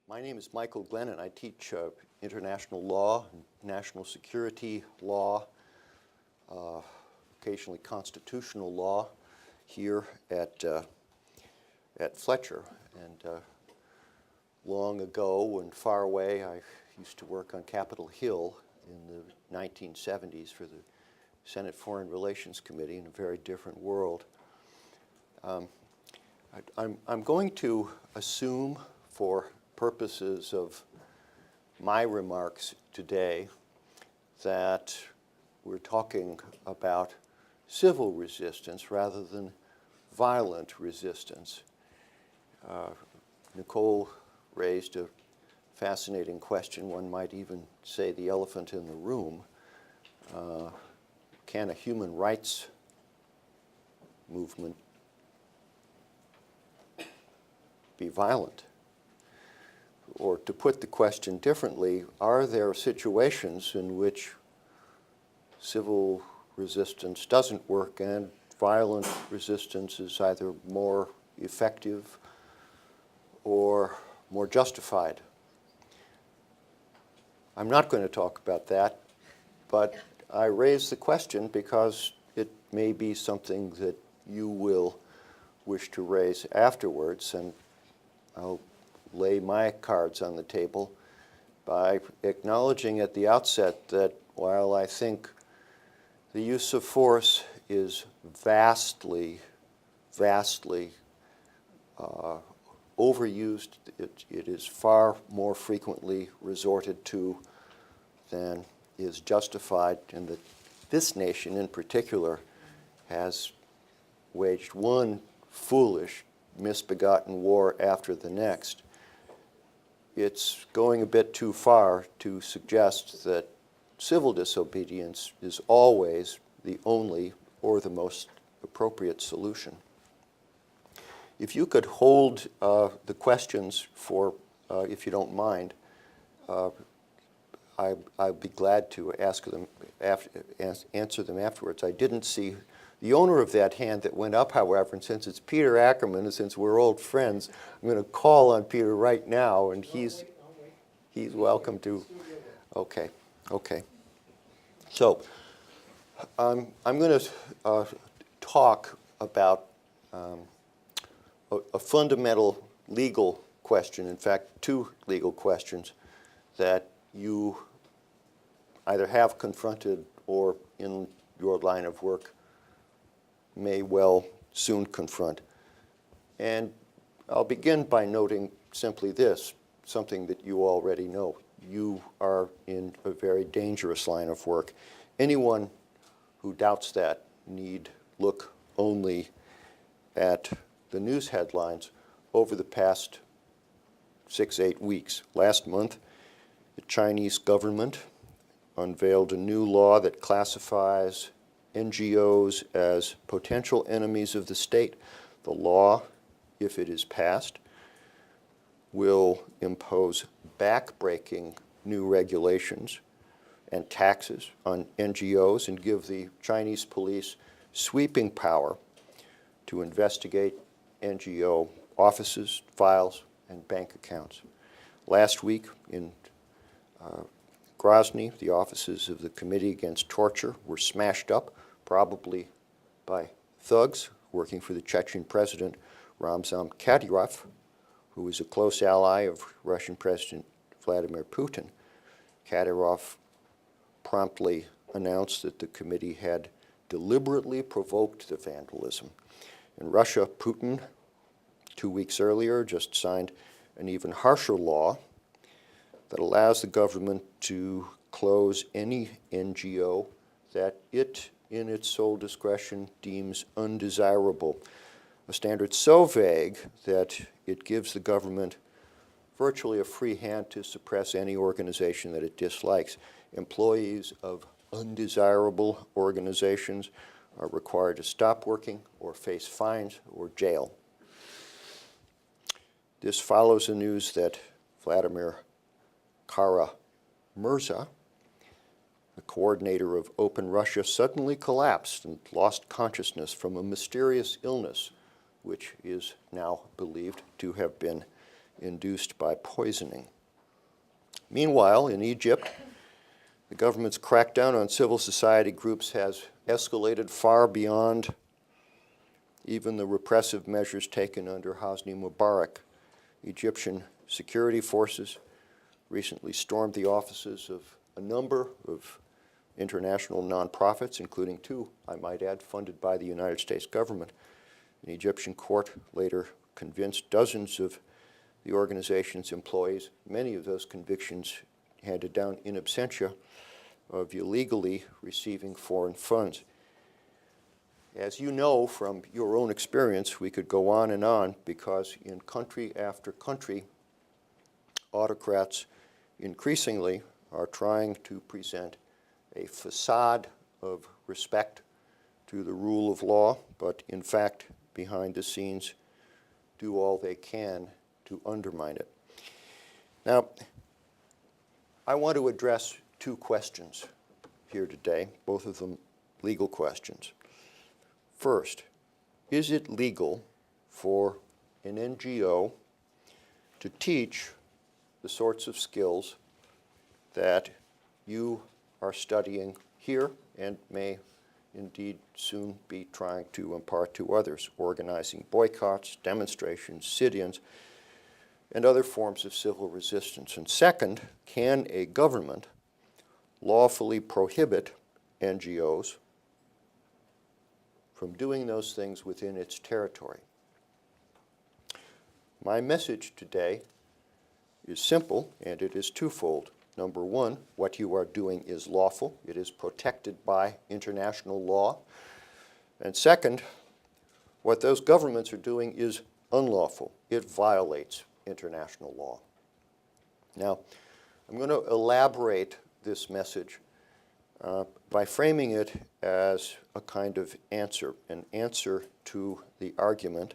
My name is Michael Glennon. I teach international law, national security law, occasionally constitutional law here at Fletcher. And long ago and far away, I used to work on Capitol Hill in the 1970s for the Senate Foreign Relations Committee in a very different world. I'm going to assume, for purposes of my remarks today, that we're talking about civil resistance rather than violent resistance. Nicola raised a fascinating question, one might even say the elephant in the room. Can a human rights movement be violent? Or to put the question differently, are there situations in which civil resistance doesn't work and violent resistance is either more effective or more justified? I'm not going to talk about that, but I raise the question because it may be something that you will wish to raise afterwards, and I'll lay my cards on the table by acknowledging at the outset that while I think the use of force is vastly overused, it is far more frequently resorted to than is justified, and that this nation in particular has waged one foolish, misbegotten war after the next. It's going a bit too far to suggest that civil disobedience is always the only or the most appropriate solution. If you could hold the questions for, if you don't mind, I'd be glad to answer them afterwards. I didn't see the owner of that hand that went up, however, and since it's Peter Ackerman, and since we're old friends, I'm going to call on Peter right now, and he's welcome to. Okay. So I'm going to talk about a fundamental legal question, in fact, two legal questions that you either have confronted or in your line of work may well soon confront. And I'll begin by noting simply this, something that you already know. You are in a very dangerous line of work. Anyone who doubts that need look only at the news headlines over the past 6-8 weeks. Last month, the Chinese government unveiled a new law that classifies NGOs as potential enemies of the state. The law, if it is passed, will impose back-breaking new regulations and taxes on NGOs and give the Chinese police sweeping power to investigate NGO offices, files, and bank accounts. Last week in Grozny, the offices of the Committee Against Torture were smashed up, probably by thugs working for the Chechen president Ramzan Kadyrov, who is a close ally of Russian President Vladimir Putin. Kadyrov promptly announced that the committee had deliberately provoked the vandalism. In Russia, Putin, 2 weeks earlier, just signed an even harsher law that allows the government to close any NGO that it, in its sole discretion, deems undesirable. A standard so vague that it gives the government virtually a free hand to suppress any organization that it dislikes. Employees of undesirable organizations are required to stop working or face fines or jail. This follows the news that Vladimir Kara-Murza, the coordinator of Open Russia, suddenly collapsed and lost consciousness from a mysterious illness, which is now believed to have been induced by poisoning. Meanwhile, in Egypt, the government's crackdown on civil society groups has escalated far beyond even the repressive measures taken under Hosni Mubarak. Egyptian security forces recently stormed the offices of a number of international nonprofits, including two, I might add, funded by the United States government. An Egyptian court later convinced dozens of the organization's employees, many of those convictions handed down in absentia, of illegally receiving foreign funds. As you know from your own experience, we could go on because in country after country, autocrats increasingly are trying to present a facade of respect to the rule of law, but in fact, behind the scenes, do all they can to undermine it. Now, I want to address two questions here today, both of them legal questions. First, is it legal for an NGO to teach the sorts of skills that you are studying here and may indeed soon be trying to impart to others, organizing boycotts, demonstrations, sit-ins, and other forms of civil resistance? And second, can a government lawfully prohibit NGOs from doing those things within its territory? My message today is simple, and it is twofold. Number one, what you are doing is lawful. It is protected by international law. And second, what those governments are doing is unlawful. It violates international law. Now, I'm going to elaborate this message by framing it as a kind of answer, an answer to the argument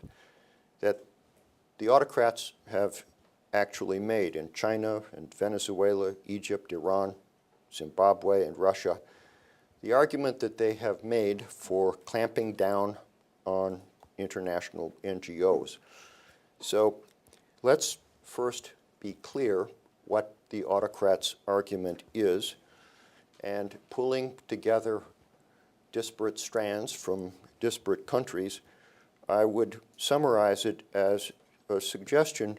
that the autocrats have actually made in China and Venezuela, Egypt, Iran, Zimbabwe, and Russia, the argument that they have made for clamping down on international NGOs. So let's first be clear what the autocrats' argument is, and pulling together disparate strands from disparate countries, I would summarize it as a suggestion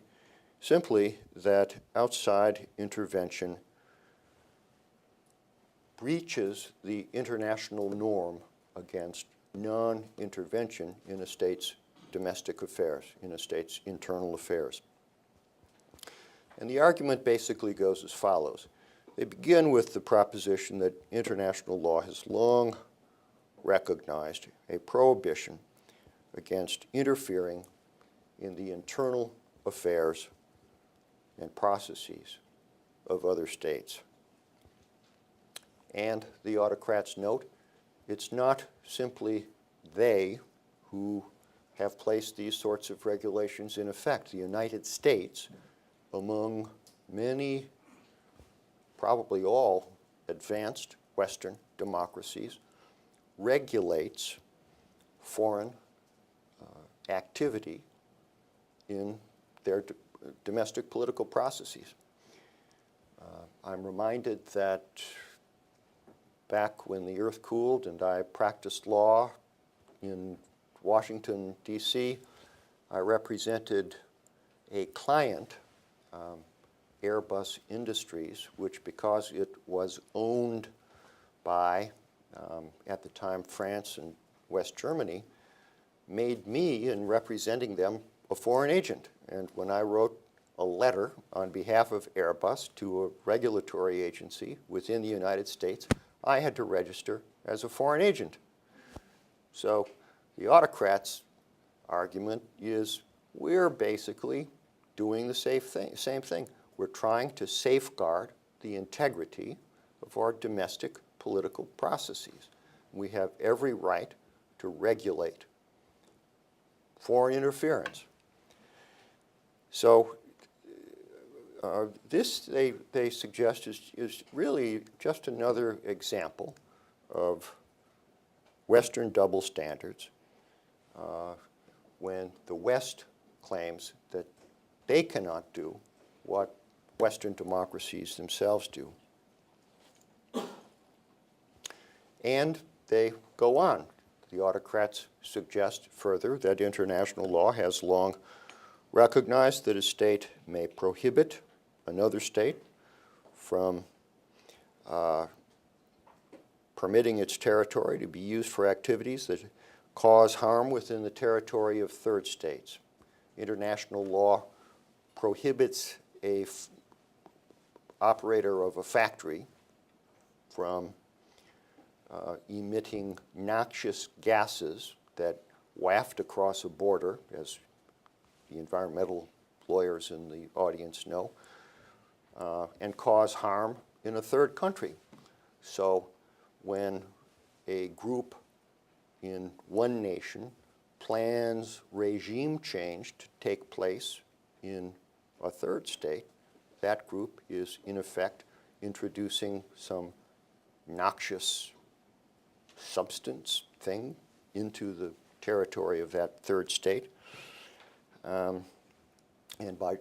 simply that outside intervention breaches the international norm against non-intervention in a state's domestic affairs, in a state's internal affairs. And the argument basically goes as follows. They begin with the proposition that international law has long recognized a prohibition against interfering in the internal affairs and processes of other states. And the autocrats note, it's not simply they who have placed these sorts of regulations in effect. The United States, among many, probably all, advanced Western democracies, regulates foreign activity in their domestic political processes. I'm reminded that back when the earth cooled and I practiced law in Washington, D.C., I represented a client, Airbus Industries, which, because it was owned by, at the time, France and West Germany, made me, in representing them, a foreign agent. And when I wrote a letter on behalf of Airbus to a regulatory agency within the United States, I had to register as a foreign agent. So the autocrats' argument is we're basically doing the same thing. We're trying to safeguard the integrity of our domestic political processes. We have every right to regulate foreign interference. So this, they suggest, is really just another example of Western double standards when the West claims that they cannot do what Western democracies themselves do. And they go on. The autocrats suggest further that international law has long recognized that a state may prohibit another state from permitting its territory to be used for activities that cause harm within the territory of third states. International law prohibits a operator of a factory from emitting noxious gases that waft across a border, as the environmental lawyers in the audience know, and cause harm in a third country. So when a group in one nation plans regime change to take place in a third state, that group is in effect introducing some noxious substance thing into the territory of that third state. And by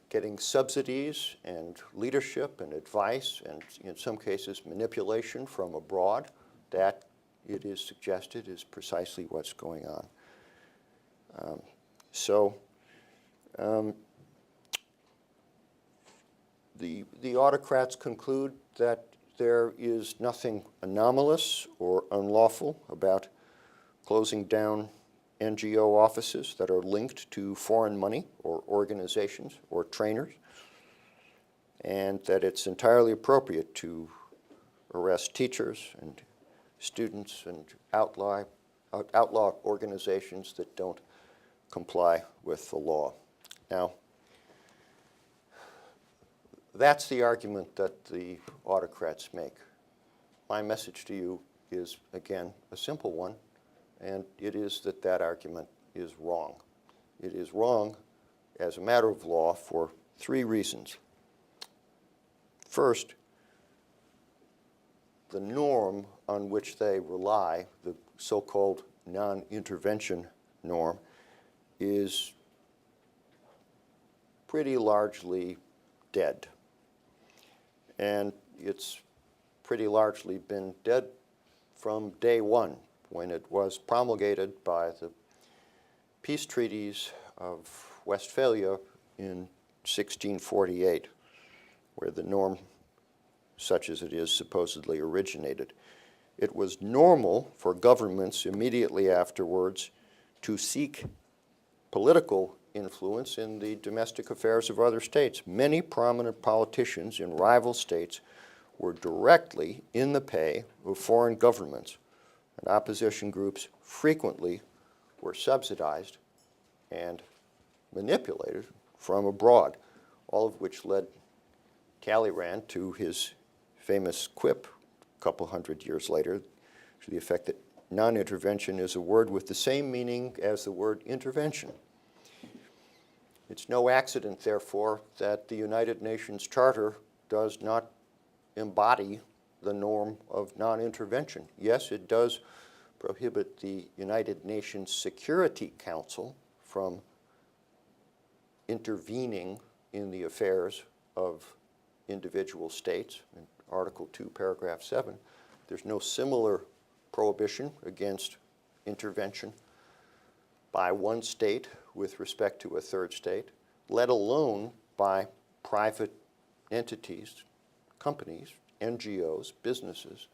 getting subsidies and leadership and advice and in some cases manipulation from abroad, that it is suggested is precisely what's going on. The autocrats conclude that there is nothing anomalous or unlawful about closing down NGO offices that are linked to foreign money or organizations or trainers, and that it's entirely appropriate to arrest teachers and students and outlaw organizations that don't comply with the law. Now, that's the argument that the autocrats make. My message to you is, again, a simple one, and it is that that argument is wrong. It is wrong as a matter of law for three reasons. First, the norm on which they rely, the so-called non-intervention norm, is pretty largely dead. And it's pretty largely been dead from day one, when it was promulgated by the peace treaties of Westphalia in 1648, where the norm, such as it is, supposedly originated. It was normal for governments immediately afterwards to seek political influence in the domestic affairs of other states. Many prominent politicians in rival states were directly in the pay of foreign governments, and opposition groups frequently were subsidized and manipulated from abroad, all of which led Talleyrand to his famous quip a couple hundred years later to the effect that non-intervention is a word with the same meaning as the word intervention. It's no accident, therefore, that the United Nations Charter does not embody the norm of non-intervention. Yes, it does prohibit the United Nations Security Council from intervening in the affairs of individual states, in Article 2, Paragraph 7. There's no similar prohibition against intervention by one state with respect to a third state, let alone by private entities, companies, NGOs, businesses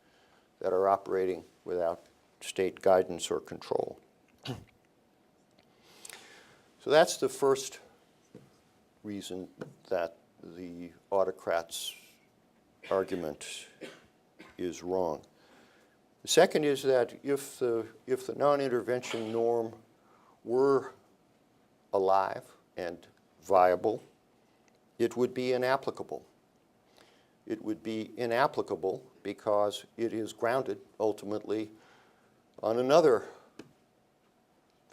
that are operating without state guidance or control. So that's the first reason that the autocrats' argument is wrong. The second is that if the non-intervention norm were alive and viable, it would be inapplicable. It would be inapplicable because it is grounded ultimately on another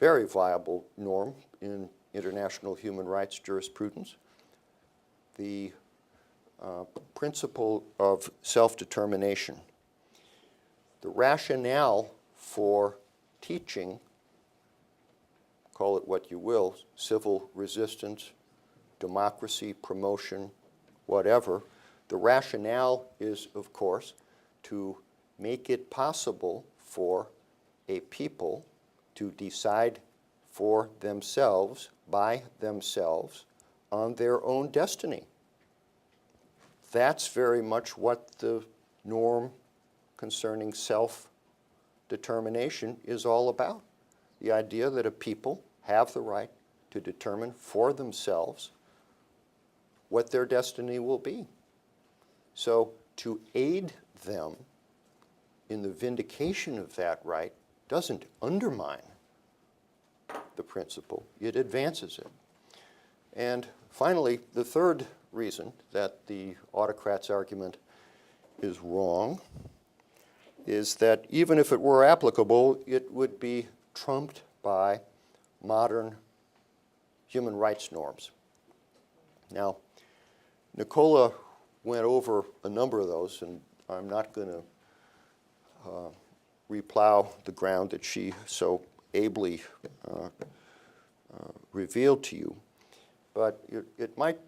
very viable norm in international human rights jurisprudence, the principle of self-determination. The rationale for teaching, call it what you will, civil resistance, democracy, promotion, whatever. The rationale is, of course, to make it possible for a people to decide for themselves, by themselves, on their own destiny. That's very much what the norm concerning self-determination is all about. The idea that a people have the right to determine for themselves what their destiny will be. So to aid them in the vindication of that right doesn't undermine the principle, it advances it. And finally, the third reason that the autocrat's argument is wrong is that even if it were applicable, it would be trumped by modern human rights norms. Now, Nicola went over a number of those, and I'm not going to replow the ground that she so ably revealed to you. But it might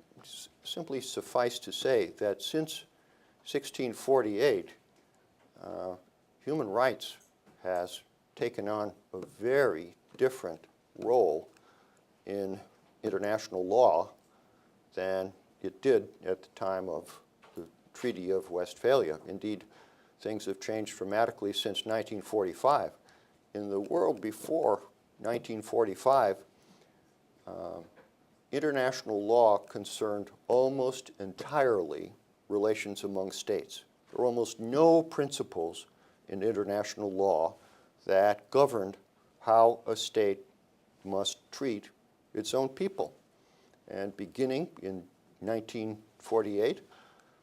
simply suffice to say that since 1648, human rights has taken on a very different role in international law than it did at the time of the Treaty of Westphalia. Indeed, things have changed dramatically since 1945. In the world before 1945, international law concerned almost entirely relations among states. There were almost no principles in international law that governed how a state must treat its own people. And beginning in 1948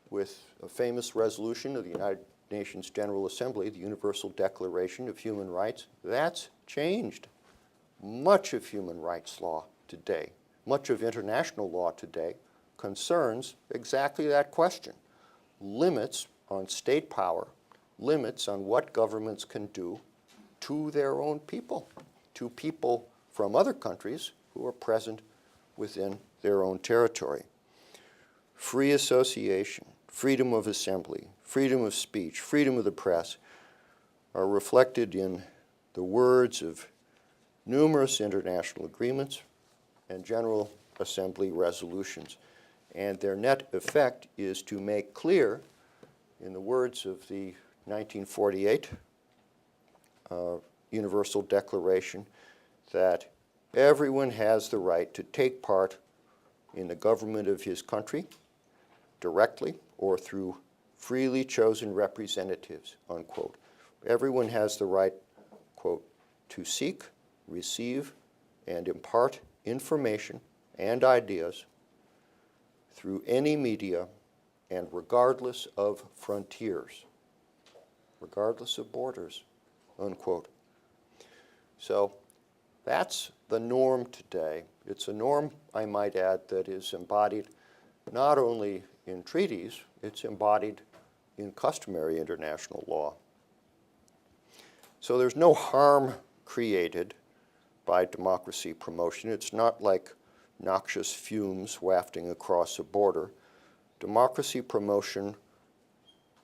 with a famous resolution of the United Nations General Assembly, the Universal Declaration of Human Rights, that's changed. Much of human rights law today, much of international law today, concerns exactly that question. Limits on state power, limits on what governments can do to their own people, to people from other countries who are present within their own territory. Free association, freedom of assembly, freedom of speech, freedom of the press are reflected in the words of numerous international agreements and General Assembly resolutions. And their net effect is to make clear, in the words of the 1948 Universal Declaration, that everyone has the right to take part in the government of his country directly or through freely chosen representatives, unquote. Everyone has the right, quote, to seek, receive, and impart information and ideas through any media and regardless of frontiers, regardless of borders, unquote. So that's the norm today. It's a norm, I might add, that is embodied not only in treaties, it's embodied in customary international law. So there's no harm created by democracy promotion. It's not like noxious fumes wafting across a border. Democracy promotion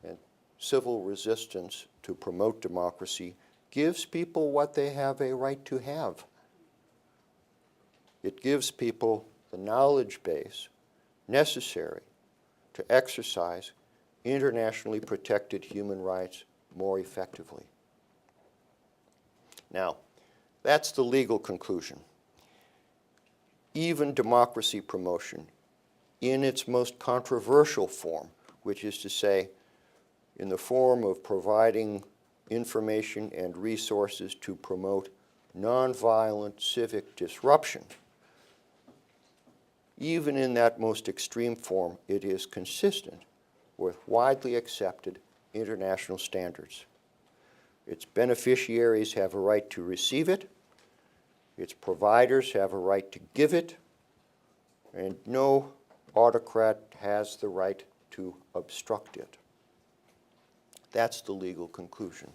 and civil resistance to promote democracy gives people what they have a right to have. It gives people the knowledge base necessary to exercise internationally protected human rights more effectively. Now, that's the legal conclusion. Even democracy promotion, in its most controversial form, which is to say, in the form of providing information and resources to promote nonviolent civic disruption, even in that most extreme form, it is consistent with widely accepted international standards. Its beneficiaries have a right to receive it, its providers have a right to give it, and no autocrat has the right to obstruct it. That's the legal conclusion.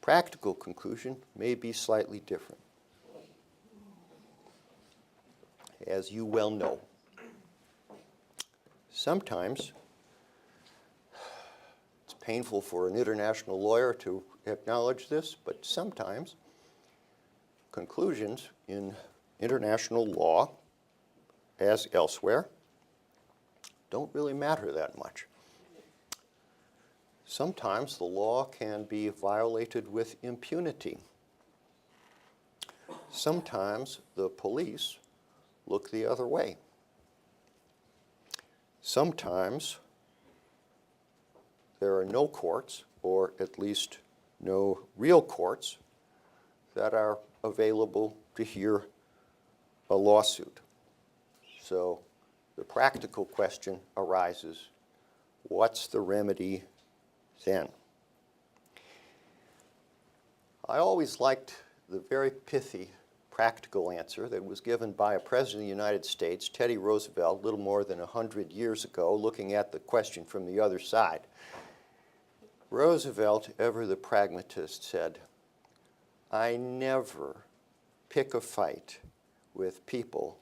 Practical conclusion may be slightly different. as you well know. Sometimes it's painful for an international lawyer to acknowledge this, but sometimes conclusions in international law, as elsewhere, don't really matter that much. Sometimes the law can be violated with impunity. Sometimes the police look the other way. Sometimes there are no courts, or at least no real courts, that are available to hear a lawsuit. So the practical question arises, what's the remedy then? I always liked the very pithy practical answer that was given by a president of the United States, Teddy Roosevelt, a little more than 100 years ago, looking at the question from the other side. Roosevelt, ever the pragmatist, said, I never pick a fight with people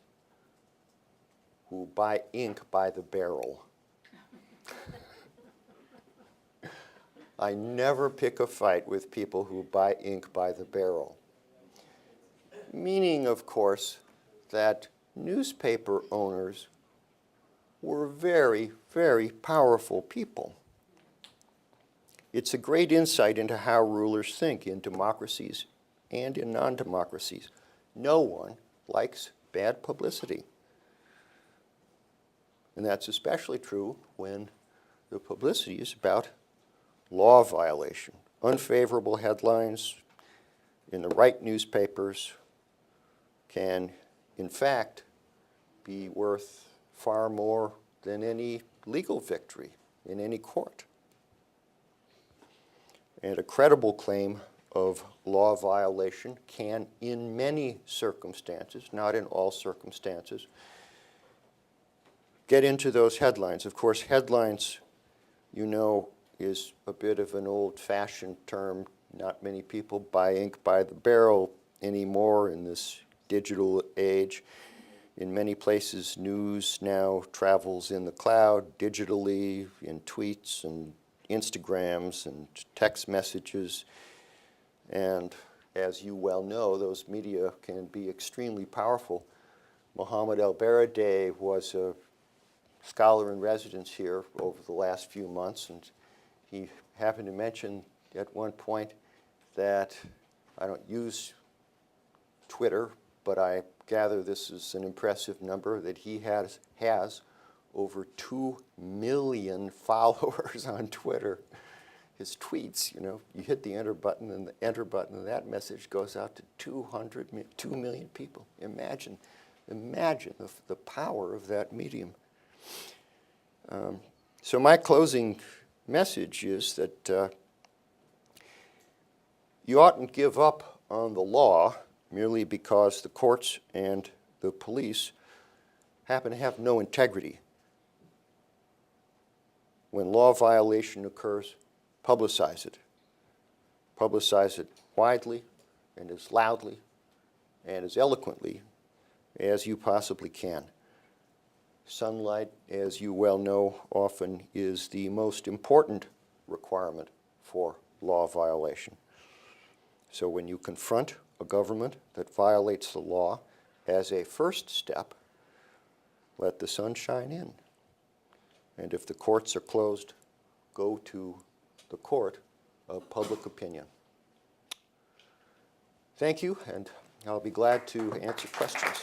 who buy ink by the barrel. I never pick a fight with people who buy ink by the barrel. Meaning, of course, that newspaper owners were very, very powerful people. It's a great insight into how rulers think in democracies and in non-democracies. No one likes bad publicity. And that's especially true when the publicity is about law violation. Unfavorable headlines in the right newspapers can, in fact, be worth far more than any legal victory in any court. And a credible claim of law violation can, in many circumstances, not in all circumstances, get into those headlines. Of course, headlines, you know, is a bit of an old-fashioned term. Not many people buy ink by the barrel anymore in this digital age. In many places, news now travels in the cloud digitally, in tweets and Instagrams and text messages. And as you well know, those media can be extremely powerful. Mohammed El-Baradei was a scholar in residence here over the last few months, and he happened to mention at one point that I don't use Twitter, but I gather this is an impressive number, that he has over 2 million followers on Twitter. His tweets, you know, you hit the enter button and that message goes out to 2 million people. Imagine the power of that medium. So my closing message is that you oughtn't give up on the law merely because the courts and the police happen to have no integrity. When law violation occurs, publicize it. Publicize it widely and as loudly and as eloquently as you possibly can. Sunlight, as you well know, often is the most important requirement for law violation. So when you confront a government that violates the law, as a first step, let the sun shine in. And if the courts are closed, go to the court of public opinion. Thank you, and I'll be glad to answer questions.